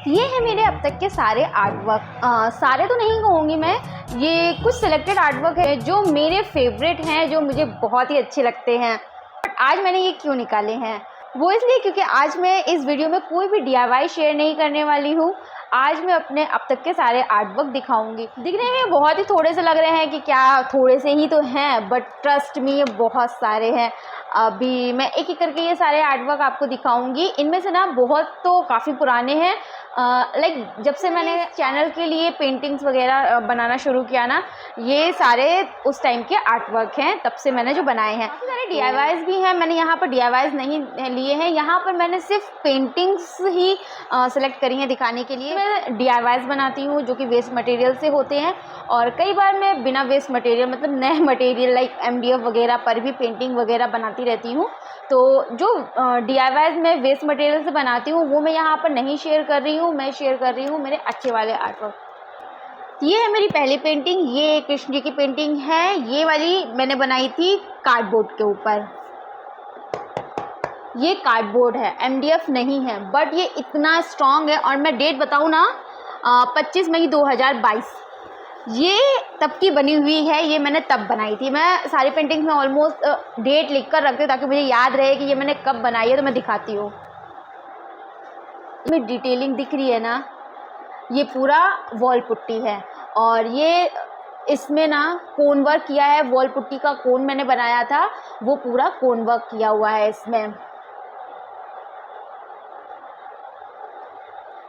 ये है मेरे अब तक के सारे आर्ट वर्क। सारे तो नहीं कहूँगी मैं, ये कुछ सिलेक्टेड आर्ट वर्क है जो मेरे फेवरेट हैं, जो मुझे बहुत ही अच्छे लगते हैं। बट आज मैंने ये क्यों निकाले हैं, वो इसलिए क्योंकि आज मैं इस वीडियो में कोई भी DIY शेयर नहीं करने वाली हूँ। आज मैं अपने अब तक के सारे आर्ट वर्क दिखाऊंगी। दिखने में बहुत ही थोड़े से लग रहे हैं कि क्या थोड़े से ही तो हैं, बट ट्रस्ट मी ये बहुत सारे हैं। अभी मैं एक एक करके ये सारे आर्ट वर्क आपको दिखाऊंगी। इनमें से ना बहुत तो काफ़ी पुराने हैं। लाइक जब से मैंने चैनल के लिए पेंटिंग्स वगैरह बनाना शुरू किया ना, ये सारे उस टाइम के आर्ट वर्क हैं, तब से मैंने जो बनाए हैं। सारे DIYs भी हैं। मैंने यहाँ पर DIYs नहीं लिए हैं, यहाँ पर मैंने सिर्फ पेंटिंग्स ही सेलेक्ट करी हैं दिखाने के लिए। मैं DIYs बनाती हूँ जो कि वेस्ट मटेरियल से होते हैं, और कई बार मैं बिना वेस्ट मटेरियल मतलब नए मटेरियल लाइक MDF वगैरह पर भी पेंटिंग वगैरह बनाती रहती हूँ। तो जो DIYs मैं वेस्ट मटेरियल से बनाती हूँ वो मैं यहाँ पर नहीं शेयर कर रही हूँ, मैं शेयर कर रही हूँ मेरे अच्छे वाले आर्ट वर्क। ये है मेरी पहली पेंटिंग, ये कृष्ण जी की पेंटिंग है। ये वाली मैंने बनाई थी कार्डबोर्ड के ऊपर। ये कार्डबोर्ड है, MDF नहीं है, बट ये इतना स्ट्रॉन्ग है। और मैं डेट बताऊँ ना, 25 मई 2022 ये तब की बनी हुई है। ये मैंने तब बनाई थी। मैं सारी पेंटिंग्स में ऑलमोस्ट डेट लिख कर रखती हूँ ताकि मुझे याद रहे कि ये मैंने कब बनाई है। तो मैं दिखाती हूँ, इसमें डिटेलिंग दिख रही है ना, ये पूरा वॉल पुट्टी है। और ये इसमें ना कोन वर्क किया है, वॉल पुट्टी का कोन मैंने बनाया था, वो पूरा कोन वर्क किया हुआ है इसमें।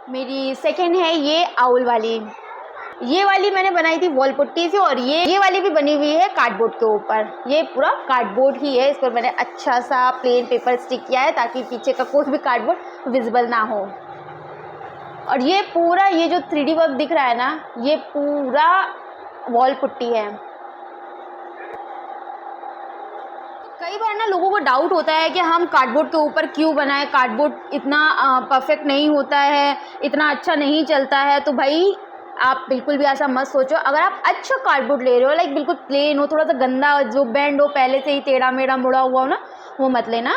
मेरी सेकेंड है ये आउल वाली। ये वाली मैंने बनाई थी वॉल पुट्टी से, और ये वाली भी बनी हुई है कार्डबोर्ड के ऊपर। ये पूरा कार्डबोर्ड ही है, इस पर मैंने अच्छा सा प्लेन पेपर स्टिक किया है ताकि पीछे का कोई भी कार्डबोर्ड विजिबल ना हो। और ये पूरा ये जो 3D वर्क दिख रहा है ना, ये पूरा वॉल पुट्टी है। कई बार ना लोगों को डाउट होता है कि हम कार्डबोर्ड के ऊपर क्यों बनाएं, कार्डबोर्ड इतना परफेक्ट नहीं होता है, इतना अच्छा नहीं चलता है। तो भाई आप बिल्कुल भी ऐसा मत सोचो। अगर आप अच्छा कार्डबोर्ड ले रहे हो, लाइक बिल्कुल प्लेन हो, थोड़ा सा गंदा, जो बैंड हो, पहले से ही टेढ़ा मेढ़ा मुड़ा हुआ हो ना, वो मत लेना।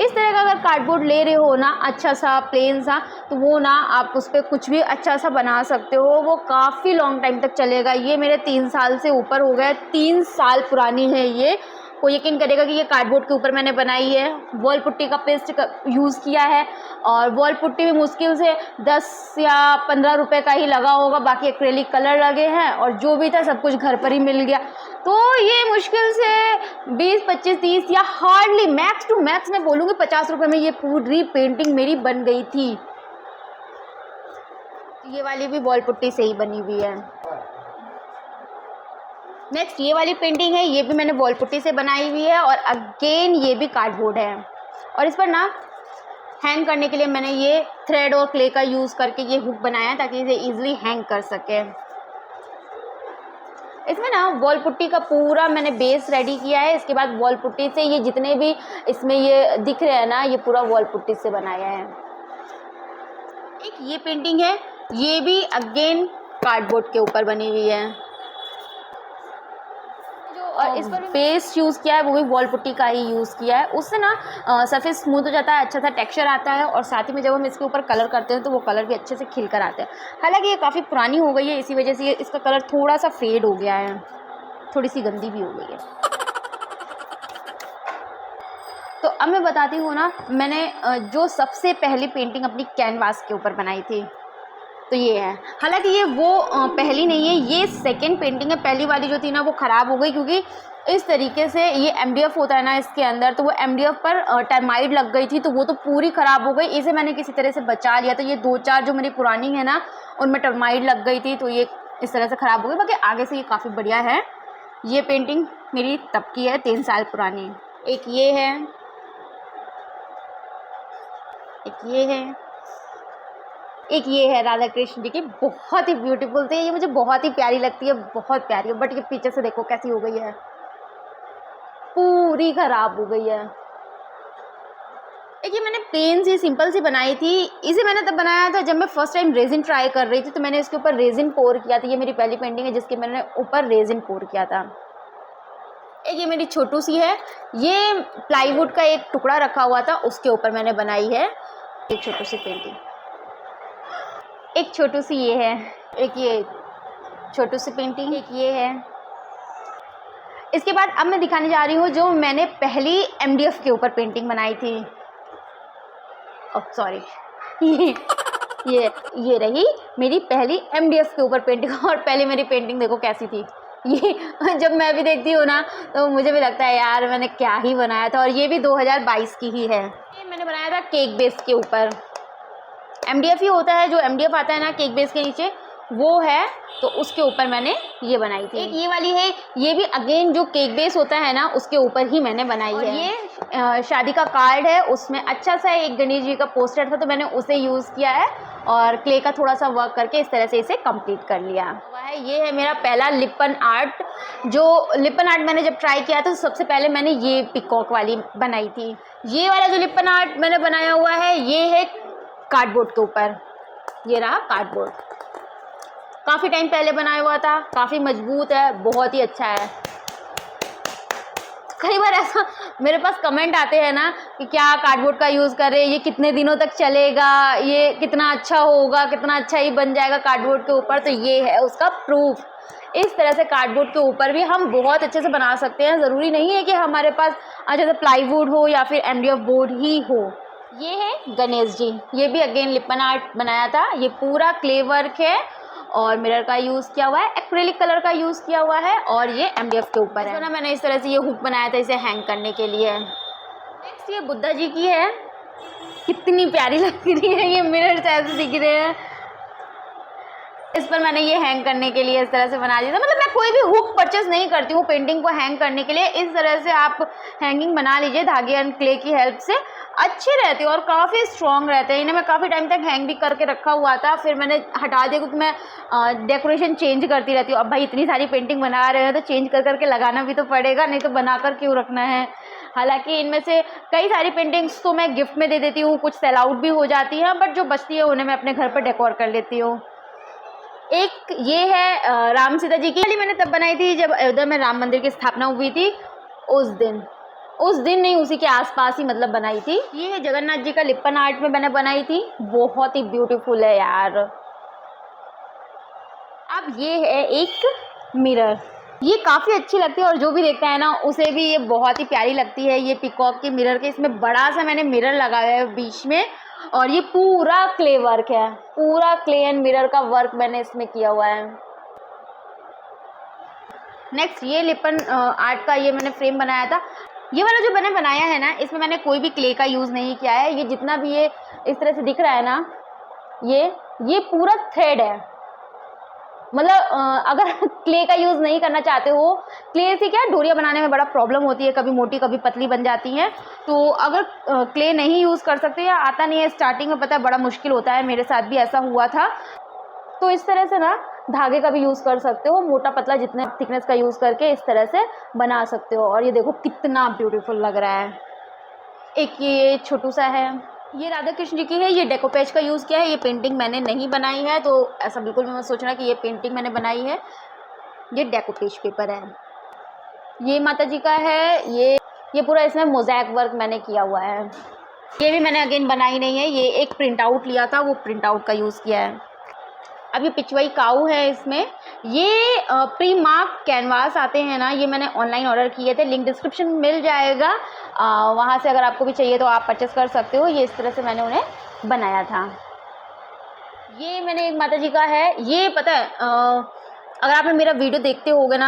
इस तरह का अगर कार्डबोर्ड ले रहे हो ना, अच्छा सा प्लेन सा, तो वो ना आप उस पर कुछ भी अच्छा सा बना सकते हो। वो काफ़ी लॉन्ग टाइम तक चलेगा। ये मेरे 3 साल से ऊपर हो गया, 3 साल पुरानी है ये। कोई यकीन करेगा कि ये कार्डबोर्ड के ऊपर मैंने बनाई है। वॉल पुट्टी का पेस्ट यूज़ किया है, और वॉल पुट्टी भी मुश्किल से 10 या 15 रुपए का ही लगा होगा। बाकी एक्रेलिक कलर लगे हैं, और जो भी था सब कुछ घर पर ही मिल गया। तो ये मुश्किल से 20, 25, 30 या हार्डली मैक्स टू मैक्स मैं बोलूँगी 50 रुपये में ये पूरी पेंटिंग मेरी बन गई थी। ये वाली भी वॉल पुट्टी से ही बनी हुई है। नेक्स्ट ये वाली पेंटिंग है, ये भी मैंने वॉल पुट्टी से बनाई हुई है, और अगेन ये भी कार्डबोर्ड है। और इस पर ना हैंग करने के लिए मैंने ये थ्रेड और क्ले का यूज़ करके ये हुक बनाया ताकि इसे इजीली हैंग कर सके। इसमें ना वॉल पुट्टी का पूरा मैंने बेस रेडी किया है। इसके बाद वॉल पुट्टी से ये जितने भी इसमें ये दिख रहे हैं ना, ये पूरा वॉल पुट्टी से बनाया है। एक ये पेंटिंग है, ये भी अगेन कार्डबोर्ड के ऊपर बनी हुई है। और इस पर पेस्ट यूज़ किया है, वो भी वॉल पुट्टी का ही यूज़ किया है। उससे ना सरफेस स्मूथ हो जाता है, अच्छा सा टेक्सचर आता है, और साथ ही में जब हम इसके ऊपर कलर करते हैं तो वो कलर भी अच्छे से खिल कर आते हैं। हालांकि ये काफ़ी पुरानी हो गई है, इसी वजह से इसका कलर थोड़ा सा फेड हो गया है, थोड़ी सी गंदी भी हो गई है। तो अब मैं बताती हूँ ना, मैंने जो सबसे पहली पेंटिंग अपनी कैनवास के ऊपर बनाई थी, तो ये है। हालांकि ये वो पहली नहीं है, ये सेकंड पेंटिंग है। पहली वाली जो थी ना वो ख़राब हो गई, क्योंकि इस तरीके से ये MDF होता है ना इसके अंदर, तो वो MDF पर टर्माइट लग गई थी, तो वो तो पूरी ख़राब हो गई। इसे मैंने किसी तरह से बचा लिया। तो ये 2-4 जो मेरी पुरानी है ना, उनमें टर्माइट लग गई थी, तो ये इस तरह से ख़राब हो गई। बाकी आगे से ये काफ़ी बढ़िया है। ये पेंटिंग मेरी तब की है, 3 साल पुरानी। एक ये है, एक ये है, एक ये है राधा कृष्ण जी की, बहुत ही ब्यूटीफुल थी। ये मुझे बहुत ही प्यारी लगती है, बहुत प्यारी है। बट ये पीछे से देखो कैसी हो गई है, पूरी खराब हो गई है। एक ये मैंने प्लेन सी सिंपल सी बनाई थी। इसे मैंने तब बनाया था जब मैं फर्स्ट टाइम रेजिन ट्राई कर रही थी, तो मैंने इसके ऊपर रेजिन पोर किया था। ये मेरी पहली पेंटिंग है जिसके मैंने ऊपर रेजिन पोर किया था। एक ये मेरी छोटू सी है, ये प्लाईवुड का एक टुकड़ा रखा हुआ था, उसके ऊपर मैंने बनाई है एक छोटी सी पेंटिंग। एक छोटू सी ये है, एक ये छोटू सी पेंटिंग, एक ये है। इसके बाद अब मैं दिखाने जा रही हूँ जो मैंने पहली MDF के ऊपर पेंटिंग बनाई थी। सॉरी ये रही मेरी पहली MDF के ऊपर पेंटिंग। और पहले मेरी पेंटिंग देखो कैसी थी। ये जब मैं भी देखती हूँ ना तो मुझे भी लगता है यार मैंने क्या ही बनाया था। और ये भी 2022 की ही है। ये मैंने बनाया था केक बेस के ऊपर। MDF ही होता है, जो MDF आता है ना केक बेस के नीचे, वो है, तो उसके ऊपर मैंने ये बनाई थी। एक ये वाली है, ये भी अगेन जो केक बेस होता है ना उसके ऊपर ही मैंने बनाई है। ये शादी का कार्ड है, उसमें अच्छा सा एक गणेश जी का पोस्टर था तो मैंने उसे यूज़ किया है और क्ले का थोड़ा सा वर्क करके इस तरह से इसे कंप्लीट कर लिया हुआ है। ये है मेरा पहला लिपन आर्ट। जो लिपन आर्ट मैंने जब ट्राई किया था तो सबसे पहले मैंने ये पिकॉक वाली बनाई थी। ये वाला जो लिपन आर्ट मैंने बनाया हुआ है ये है कार्डबोर्ड के ऊपर। ये रहा कार्डबोर्ड, काफ़ी टाइम पहले बनाया हुआ था, काफ़ी मजबूत है, बहुत ही अच्छा है। कई बार ऐसा मेरे पास कमेंट आते हैं ना कि क्या कार्डबोर्ड का यूज़ करें, ये कितने दिनों तक चलेगा, ये कितना अच्छा होगा, कितना अच्छा ही बन जाएगा कार्डबोर्ड के ऊपर। तो ये है उसका प्रूफ। इस तरह से कार्डबोर्ड के ऊपर भी हम बहुत अच्छे से बना सकते हैं। ज़रूरी नहीं है कि हमारे पास अच्छा सा प्लाईवुड हो या फिर MDF बोर्ड ही हो। ये है गणेश जी, ये भी अगेन लिपन आर्ट बनाया था। ये पूरा क्ले वर्क है और मिरर का यूज़ किया हुआ है, एक्रेलिक कलर का यूज़ किया हुआ है और ये MDF के ऊपर है ना। मैंने इस तरह से ये हुक बनाया था इसे हैंग करने के लिए। नेक्स्ट ये बुद्धा जी की है, कितनी प्यारी लग रही है, ये मिरर से ऐसे दिख रहे हैं। इस पर मैंने ये हैंग करने के लिए इस तरह से बना दिया था। मतलब मैं कोई भी हुक परचेस नहीं करती हूँ पेंटिंग को हैंग करने के लिए। इस तरह से आप हैंगिंग बना लीजिए धागे एंड क्ले की हेल्प से, अच्छे रहते हैं और काफ़ी स्ट्रॉन्ग रहते हैं। इन्हें मैं काफ़ी टाइम तक हैंग भी करके रखा हुआ था, फिर मैंने हटा दिया क्योंकि मैं डेकोरेशन चेंज करती रहती हूँ। अब भाई इतनी सारी पेंटिंग बना रहे हैं तो चेंज कर करके लगाना भी तो पड़ेगा, नहीं तो बनाकर क्यों रखना है। हालांकि इनमें से कई सारी पेंटिंग्स तो मैं गिफ्ट में दे देती हूँ, कुछ सेल आउट भी हो जाती हैं, बट जो बचती है उन्हें मैं अपने घर पर डेकोर कर लेती हूँ। एक ये है राम सीता जी की, मैंने तब बनाई थी जब अयोध्या में राम मंदिर की स्थापना हुई थी। उस दिन नहीं, उसी के आसपास ही मतलब बनाई थी। ये है जगन्नाथ जी का लिपन आर्ट में मैंने बनाई थी, बहुत ही ब्यूटीफुल है यार। अब ये है एक मिरर, ये काफ़ी अच्छी लगती है और जो भी देखता है ना उसे भी ये बहुत ही प्यारी लगती है। ये पिकॉक के मिरर के, इसमें बड़ा सा मैंने मिरर लगाया है बीच में और ये पूरा क्ले वर्क है, पूरा क्ले एंड मिरर का वर्क मैंने इसमें किया हुआ है। नेक्स्ट ये लिपन आर्ट का ये मैंने फ्रेम बनाया था। ये वाला जो मैंने बनाया है ना इसमें मैंने कोई भी क्ले का यूज़ नहीं किया है। ये जितना भी ये इस तरह से दिख रहा है ना, ये पूरा थ्रेड है। मतलब अगर क्ले का यूज़ नहीं करना चाहते हो, क्ले से क्या डोरियाँ बनाने में बड़ा प्रॉब्लम होती है, कभी मोटी कभी पतली बन जाती हैं। तो अगर क्ले नहीं यूज़ कर सकते या आता नहीं है स्टार्टिंग में, पता है बड़ा मुश्किल होता है, मेरे साथ भी ऐसा हुआ था। तो इस तरह से ना धागे का भी यूज़ कर सकते हो, मोटा पतला जितने थिकनेस का यूज़ करके इस तरह से बना सकते हो। और ये देखो कितना ब्यूटीफुल लग रहा है। एक ये छोटू सा है, ये राधा कृष्ण जी की है, ये डेकोपेज का यूज़ किया है। ये पेंटिंग मैंने नहीं बनाई है, तो ऐसा बिल्कुल भी मत सोचना कि ये पेंटिंग मैंने बनाई है, ये डेकोपेज पेपर है। ये माता जी का है, ये पूरा इसमें मोज़ैक वर्क मैंने किया हुआ है। ये भी मैंने अगेन बनाई नहीं है, ये एक प्रिंट आउट लिया था, वो प्रिंट आउट का यूज़ किया है। अब ये पिचवाई काऊ है, इसमें ये प्री मार्क कैनवास आते हैं ना, ये मैंने ऑनलाइन ऑर्डर किए थे, लिंक डिस्क्रिप्शन में मिल जाएगा, वहाँ से अगर आपको भी चाहिए तो आप परचेस कर सकते हो। ये इस तरह से मैंने उन्हें बनाया था। ये मैंने एक माता जी का है, ये पता है अगर आपने मेरा वीडियो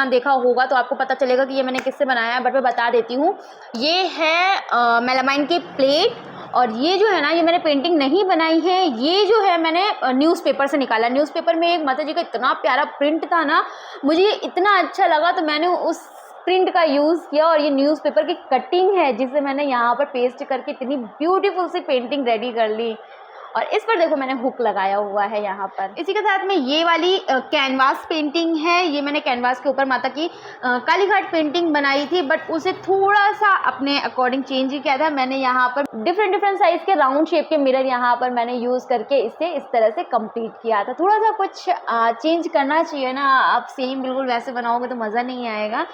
देखा होगा तो आपको पता चलेगा कि ये मैंने किससे बनाया है, बट मैं बता देती हूँ। ये है मेलामाइन की प्लेट और ये जो है ना, ये मैंने पेंटिंग नहीं बनाई है, ये जो है मैंने न्यूज़पेपर से निकाला। न्यूज़पेपर में एक माता जी का इतना प्यारा प्रिंट था ना, मुझे ये इतना अच्छा लगा तो मैंने उस प्रिंट का यूज़ किया। और ये न्यूज़पेपर की कटिंग है जिसे मैंने यहाँ पर पेस्ट करके इतनी ब्यूटीफुल सी पेंटिंग रेडी कर ली। और इस पर देखो मैंने हुक लगाया हुआ है यहाँ पर। इसी के साथ में ये वाली कैनवास पेंटिंग है, ये मैंने कैनवास के ऊपर माता की काली घाट पेंटिंग बनाई थी, बट उसे थोड़ा सा अपने अकॉर्डिंग चेंज ही किया था। मैंने यहाँ पर डिफरेंट साइज़ के राउंड शेप के मिरर यहाँ पर मैंने यूज़ करके इसे इस तरह से कंप्लीट किया था। थोड़ा सा कुछ चेंज करना चाहिए ना, आप सेम बिल्कुल वैसे बनाओगे तो मज़ा नहीं आएगा।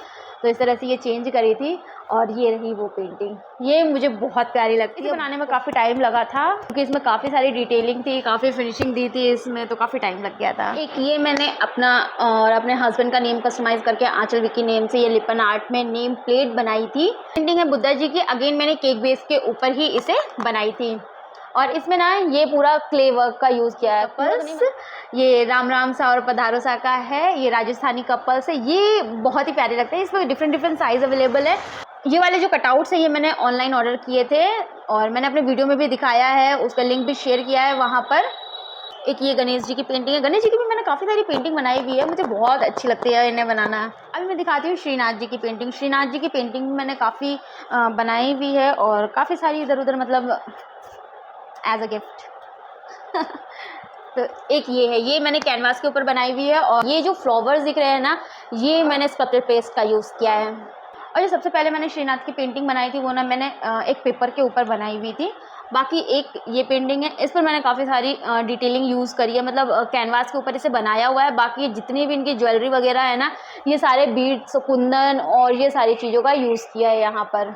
तो इस तरह से ये चेंज करी थी। और ये रही वो पेंटिंग, ये मुझे बहुत प्यारी लगती है। इसे बनाने में काफ़ी टाइम लगा था क्योंकि इसमें काफ़ी सारी डिटेलिंग थी, काफ़ी फिनिशिंग दी थी इसमें, तो काफ़ी टाइम लग गया था। एक ये मैंने अपना और अपने हस्बैंड का नेम कस्टमाइज़ करके आंचल विकी नेम से ये लिपन आर्ट में नेम प्लेट बनाई थी। पेंटिंग है बुद्धा जी की, अगेन मैंने केक बेस के ऊपर ही इसे बनाई थी। और इसमें ना ये पूरा क्ले वर्क का यूज़ किया है। कपल्स ये राम राम सा और पधारो सा का है, ये राजस्थानी कपल्स है, ये बहुत ही प्यारे लगते हैं। इसमें डिफरेंट डिफरेंट साइज़ अवेलेबल है। ये वाले जो कटआउट्स है ये मैंने ऑनलाइन ऑर्डर किए थे और मैंने अपने वीडियो में भी दिखाया है, उसका लिंक भी शेयर किया है वहाँ पर। एक ये गणेश जी की पेंटिंग है, गणेश जी की भी मैंने काफ़ी सारी पेंटिंग बनाई हुई है, मुझे बहुत अच्छी लगती है इन्हें बनाना। अभी मैं दिखाती हूँ श्रीनाथ जी की पेंटिंग। श्रीनाथ जी की पेंटिंग मैंने काफ़ी बनाई हुई है और काफ़ी सारी इधर उधर मतलब एज अ गिफ्ट। तो एक ये है, ये मैंने कैनवास के ऊपर बनाई हुई है। और ये जो फ्लावर्स दिख रहे हैं ना, ये मैंने स्कल्पचर पेस्ट का यूज़ किया है। और जो सबसे पहले मैंने श्रीनाथ की पेंटिंग बनाई थी वो ना मैंने एक पेपर के ऊपर बनाई हुई थी। बाकी एक ये पेंटिंग है, इस पर मैंने काफ़ी सारी डिटेलिंग यूज़ करी है, मतलब कैनवास के ऊपर इसे बनाया हुआ है। बाकी जितनी भी इनकी ज्वेलरी वगैरह है ना, ये सारे बीड्स, कुंदन और ये सारी चीज़ों का यूज़ किया है यहाँ पर।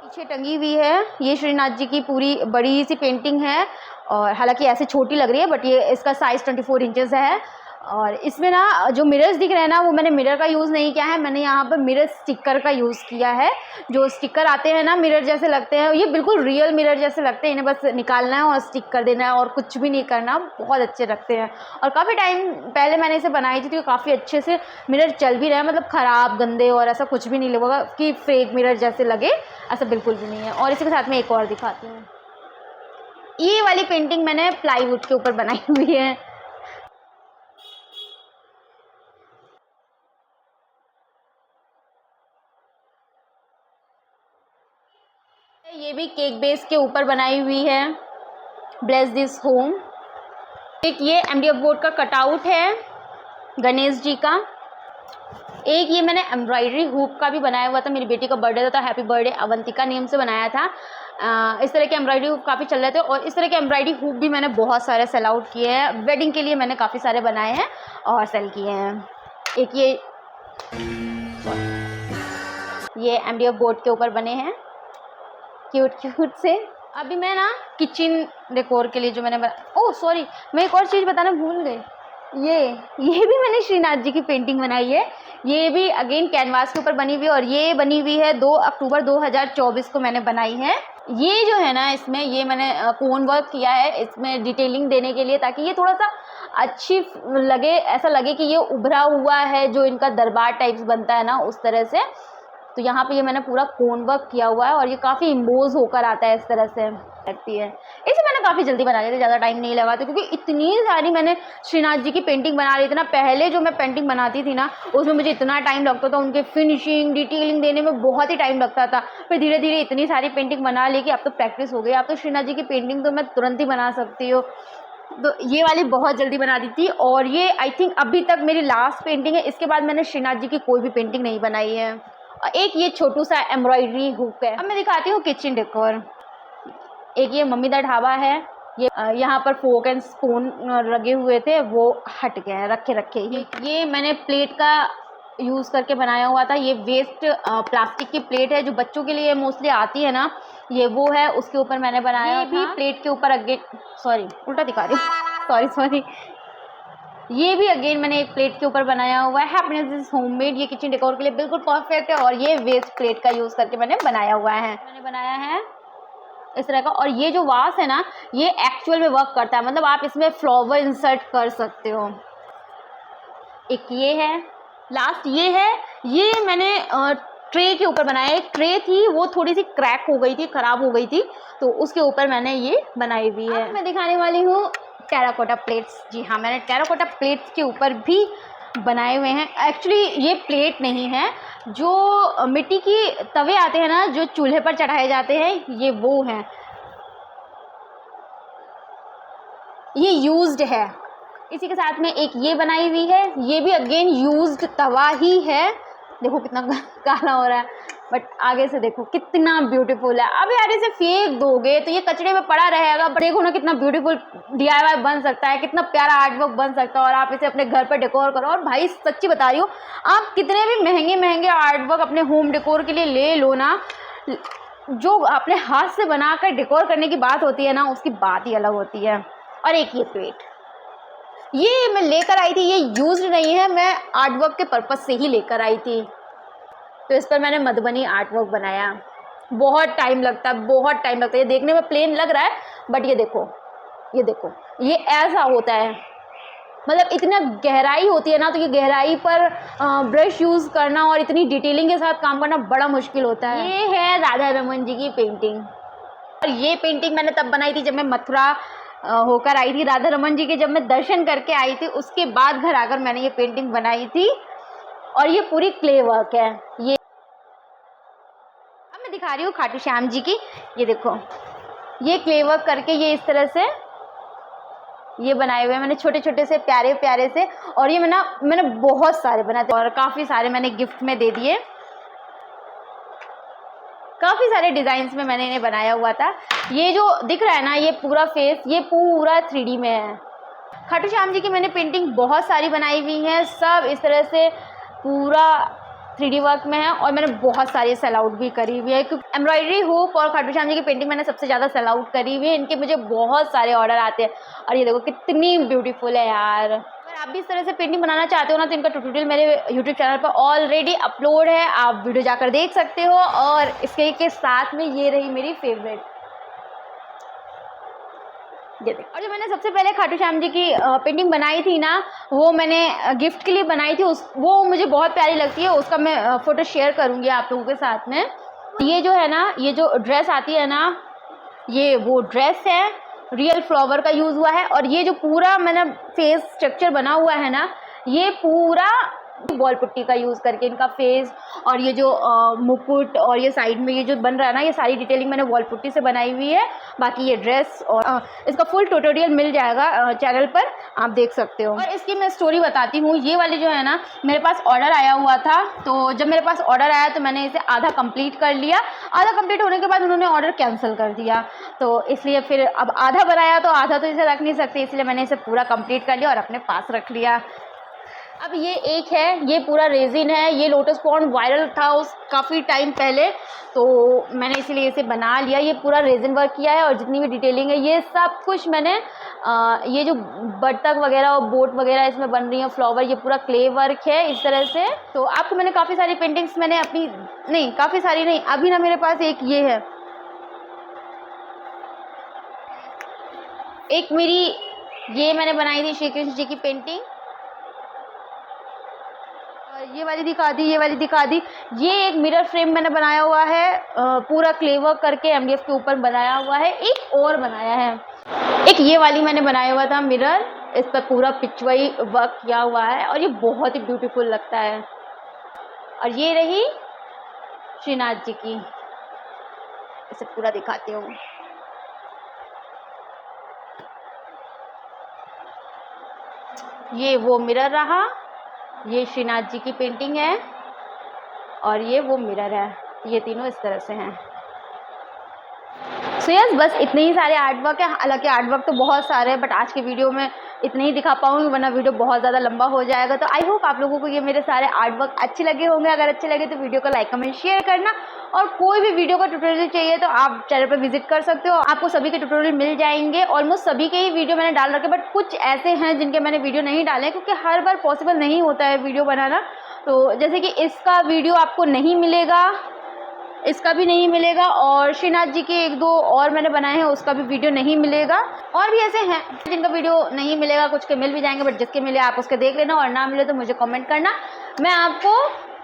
पीछे टंगी हुई है ये श्रीनाथ जी की पूरी बड़ी सी पेंटिंग है और हालांकि ऐसे छोटी लग रही है बट ये इसका साइज़ 24 इंचेस है। और इसमें ना जो मिरर्स दिख रहे हैं ना, वो मैंने मिरर का यूज़ नहीं किया है, मैंने यहाँ पर मिरर स्टिकर का यूज़ किया है। जो स्टिकर आते हैं ना, मिरर जैसे लगते हैं, ये बिल्कुल रियल मिरर जैसे लगते हैं, इन्हें बस निकालना है और स्टिक कर देना है और कुछ भी नहीं करना, बहुत अच्छे लगते हैं। और काफ़ी टाइम पहले मैंने इसे बनाई थी तो काफ़ी अच्छे से मिरर चल भी रहे हैं, मतलब ख़राब गंदे और ऐसा कुछ भी नहीं लगेगा कि फेक मिरर जैसे लगे, ऐसा बिल्कुल भी नहीं है। और इसी के साथ में एक और दिखाती हूँ, ये वाली पेंटिंग मैंने प्लाईवुड के ऊपर बनाई हुई है। ये भी केक बेस के ऊपर बनाई हुई है, ब्लेस दिस होम। एक ये MDF बोर्ड का कटआउट है गणेश जी का। एक ये मैंने एम्ब्रॉयडरी हुक का भी बनाया हुआ था, मेरी बेटी का बर्थडे था, हैप्पी बर्थडे अवंतिका नेम से बनाया था। इस तरह के एम्ब्रॉयडरी हुक काफ़ी चल रहे थे और इस तरह के एम्ब्रॉयडरी हुक भी मैंने बहुत सारे सेल आउट किए हैं। वेडिंग के लिए मैंने काफ़ी सारे बनाए हैं और सेल किए हैं। एक ये MDF बोर्ड के ऊपर बने हैं क्यूट क्यूट से। अभी मैं ना किचन डेकोर के लिए जो मैंने ओह सॉरी, मैं एक और चीज़ बताना भूल गई। ये भी मैंने श्रीनाथ जी की पेंटिंग बनाई है, ये भी अगेन कैनवास के ऊपर बनी हुई है और ये बनी हुई है 2 अक्टूबर 2024 को मैंने बनाई है। ये जो है ना, इसमें ये मैंने कोन वर्क किया है इसमें डिटेलिंग देने के लिए, ताकि ये थोड़ा सा अच्छी लगे, ऐसा लगे कि ये उभरा हुआ है, जो इनका दरबार टाइप्स बनता है ना उस तरह से। तो यहाँ पे ये मैंने पूरा कोन वर्क किया हुआ है और ये काफ़ी इम्बोज होकर आता है, इस तरह से लगती है। इसे मैंने काफ़ी जल्दी बना लिया था, ज़्यादा टाइम नहीं लगा था क्योंकि इतनी सारी मैंने श्रीनाथ जी की पेंटिंग बना रही थी ना। पहले जो मैं पेंटिंग बनाती थी ना, उसमें मुझे इतना टाइम लगता था, उनके फिनिशिंग डिटेलिंग देने में बहुत ही टाइम लगता था। फिर धीरे धीरे इतनी सारी पेंटिंग बना ली कि अब तो प्रैक्टिस हो गई, अब तो श्रीनाथ जी की पेंटिंग तो मैं तुरंत ही बना सकती हूँ। तो ये वाली बहुत जल्दी बना दी थी और ये आई थिंक अभी तक मेरी लास्ट पेंटिंग है। इसके बाद मैंने श्रीनाथ जी की कोई भी पेंटिंग नहीं बनाई है। एक ये छोटू सा एम्ब्रॉयडरी हुक है। अब मैं दिखाती हूँ किचन डेकोर। एक ये मम्मी दा ढाबा है, ये यहाँ पर फोक एंड स्पून लगे हुए थे, वो हट गए हैं, रखे ही। ये मैंने प्लेट का यूज़ करके बनाया हुआ था, ये वेस्ट प्लास्टिक की प्लेट है जो बच्चों के लिए मोस्टली आती है ना, ये वो है, उसके ऊपर मैंने बनाया। ये भी प्लेट के ऊपर अगेन उल्टा दिखा रही हूँ, सॉरी। ये भी अगेन मैंने एक प्लेट के ऊपर बनाया हुआ है। हैप्पीनेस इज होममेड, ये किचन डेकोर के लिए बिल्कुल परफेक्ट है और ये वेस्ट प्लेट का यूज़ करके मैंने बनाया हुआ है। इस तरह का। और ये जो वास है ना, ये एक्चुअल में वर्क करता है, मतलब आप इसमें फ्लावर इंसर्ट कर सकते हो। एक ये है, लास्ट ये है, ये मैंने ट्रे के ऊपर बनाया। एक ट्रे थी वो थोड़ी सी क्रैक हो गई थी, ख़राब हो गई थी, तो उसके ऊपर मैंने ये बनाई हुई है। मैं दिखाने वाली हूँ टेराकोटा प्लेट्स। जी हाँ, मैंने टेराकोटा प्लेट्स के ऊपर भी बनाए हुए हैं। एक्चुअली ये प्लेट नहीं है, जो मिट्टी की तवे आते हैं ना, जो चूल्हे पर चढ़ाए जाते हैं, ये वो हैं। ये यूज्ड है। इसी के साथ में एक ये बनाई हुई है, ये भी अगेन यूज्ड तवा ही है। देखो कितना काला हो रहा है। बट आगे से देखो कितना ब्यूटीफुल है। अब यार इसे फेंक दोगे तो ये कचरे में पड़ा रहेगा, बट देखो ना कितना ब्यूटीफुल DIY बन सकता है, कितना प्यारा आर्ट वर्क बन सकता है। और आप इसे अपने घर पर डेकोर करो। और भाई सच्ची बता रही हूँ, आप कितने भी महंगे आर्ट वर्क अपने होम डेकोर के लिए ले लो ना, जो अपने हाथ से बनाकर डेकोर करने की बात होती है ना, उसकी बात ही अलग होती है। और एक ये प्लेट, ये मैं लेकर आई थी, ये यूज्ड नहीं है, मैं आर्ट वर्क के पर्पज से ही लेकर आई थी। तो इस पर मैंने मधुबनी आर्ट वर्क बनाया। बहुत टाइम लगता है, ये देखने में प्लेन लग रहा है, बट ये देखो ये ऐसा होता है, मतलब इतना गहराई होती है ना, तो ये गहराई पर ब्रश यूज़ करना और इतनी डिटेलिंग के साथ काम करना बड़ा मुश्किल होता है। ये है राधा रमन जी की पेंटिंग। और ये पेंटिंग मैंने तब बनाई थी जब मैं मथुरा होकर आई थी, राधा रमन जी के जब मैं दर्शन करके आई थी, उसके बाद घर आकर मैंने ये पेंटिंग बनाई थी। और ये पूरी क्ले वर्क है। ये अब मैं दिखा रही हूँ खाटू श्याम जी की। ये देखो, ये क्ले वर्क करके ये इस तरह से ये बनाए हुए हैं मैंने, छोटे छोटे से प्यारे से। और ये मैंने बहुत सारे बनाए थे और काफ़ी सारे मैंने गिफ्ट में दे दिए। काफ़ी सारे डिज़ाइंस में मैंने इन्हें बनाया हुआ था। ये जो दिख रहा है ना, ये पूरा फेस, ये पूरा 3D में है। खाटू श्याम जी की मैंने पेंटिंग बहुत सारी बनाई हुई हैं, सब इस तरह से पूरा 3D वर्क में है। और मैंने बहुत सारी सेल आउट भी करी हुई है, क्योंकि एम्ब्रॉयडरी हुक और खाटू श्याम जी की पेंटिंग मैंने सबसे ज़्यादा सेल आउट करी हुई है। इनके मुझे बहुत सारे ऑर्डर आते हैं। और ये देखो कितनी ब्यूटीफुल है यार। अगर आप भी इस तरह से पेंटिंग बनाना चाहते हो ना, तो इनका ट्यूटोरियल मेरे यूट्यूब चैनल पर ऑलरेडी अपलोड है, आप वीडियो जाकर देख सकते हो। और इसके के साथ में ये रही मेरी फेवरेट, ये देखो। और जो मैंने सबसे पहले खाटू श्याम जी की पेंटिंग बनाई थी ना, वो मैंने गिफ्ट के लिए बनाई थी। वो मुझे बहुत प्यारी लगती है, उसका मैं फ़ोटो शेयर करूँगी आप लोगों के साथ में। ये जो है ना, ये जो ड्रेस आती है ना, ये वो ड्रेस है, रियल फ्लावर का यूज़ हुआ है। और ये जो पूरा मैंने फेस स्ट्रक्चर बना हुआ है ना, ये पूरा बॉल पुट्टी का यूज़ करके इनका फेस और ये जो मुकुट और ये साइड में ये जो बन रहा है ना, ये सारी डिटेलिंग मैंने वॉल पुट्टी से बनाई हुई है। बाकी ये ड्रेस और इसका फुल ट्यूटोरियल मिल जाएगा चैनल पर, आप देख सकते हो। और इसकी मैं स्टोरी बताती हूँ। ये वाली जो है ना, मेरे पास ऑर्डर आया हुआ था, तो जब मेरे पास ऑर्डर आया तो मैंने इसे आधा कंप्लीट कर लिया। आधा कंप्लीट होने के बाद उन्होंने ऑर्डर कैंसिल कर दिया, तो इसलिए फिर अब आधा बनाया तो आधा तो इसे रख नहीं सकते, इसलिए मैंने इसे पूरा कंप्लीट कर लिया और अपने पास रख लिया। अब ये एक है, ये पूरा रेजिन है। ये लोटस पॉन्ड वायरल था उस काफ़ी टाइम पहले, तो मैंने इसीलिए इसे बना लिया। ये पूरा रेजिन वर्क किया है और जितनी भी डिटेलिंग है ये सब कुछ मैंने ये जो बत्तख वगैरह और बोट वगैरह इसमें बन रही है, फ्लावर, ये पूरा क्ले वर्क है इस तरह से। तो आपको मैंने काफ़ी सारी पेंटिंग्स मैंने अपनी नहीं, काफ़ी सारी नहीं, अभी ना मेरे पास एक ये है, एक मेरी ये मैंने बनाई थी श्री कृष्ण जी की पेंटिंग। ये वाली दिखा दी, ये वाली दिखा दी। ये एक मिरर फ्रेम मैंने बनाया हुआ है, पूरा क्ले वर्क करके MDF के ऊपर बनाया हुआ है। एक और बनाया है, एक ये वाली मैंने बनाया हुआ था मिरर, इस पर पूरा पिचवई वर्क किया हुआ है और ये बहुत ही ब्यूटीफुल लगता है। और ये रही श्रीनाथ जी की, इसे पूरा दिखाती हूँ। ये वो मिरर रहा, ये श्रीनाथ जी की पेंटिंग है और ये वो मिरर है। ये तीनों इस तरह से हैं। सो यस, बस इतने ही सारे आर्ट वर्क है। हालांकि आर्ट वर्क तो बहुत सारे हैं, बट आज के वीडियो में इतने ही दिखा पाऊंगी, वरना वीडियो बहुत ज़्यादा लंबा हो जाएगा। तो आई होप आप लोगों को ये मेरे सारे आर्ट वर्क अच्छे लगे होंगे। अगर अच्छे लगे तो वीडियो को लाइक कमेंट शेयर करना। और कोई भी वीडियो का ट्यूटोरियल चाहिए तो आप चैनल पर विजिट कर सकते हो, आपको सभी के ट्यूटोरियल मिल जाएंगे। ऑलमोस्ट सभी के ही वीडियो मैंने डाल रखे, बट कुछ ऐसे हैं जिनके मैंने वीडियो नहीं डाले, क्योंकि हर बार पॉसिबल नहीं होता है वीडियो बनाना। तो जैसे कि इसका वीडियो आपको नहीं मिलेगा, इसका भी नहीं मिलेगा, और श्रीनाथ जी के एक दो और मैंने बनाए हैं, उसका भी वीडियो नहीं मिलेगा। और भी ऐसे हैं जिनका वीडियो नहीं मिलेगा, कुछ के मिल भी जाएंगे, बट जिसके मिले आप उसके देख लेना, और ना मिले तो मुझे कमेंट करना, मैं आपको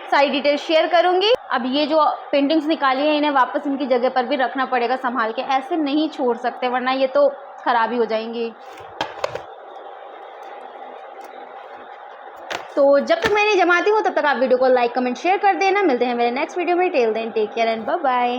सारी डिटेल शेयर करूंगी। अब ये जो पेंटिंग्स निकाली है, इन्हें वापस इनकी जगह पर भी रखना पड़ेगा संभाल के, ऐसे नहीं छोड़ सकते वरना ये तो ख़राब ही हो जाएंगी। तो जब तक मैं नहीं जमाती हूँ तब तक आप वीडियो को लाइक कमेंट शेयर कर देना। मिलते हैं मेरे नेक्स्ट वीडियो में। Till then take care and bye bye.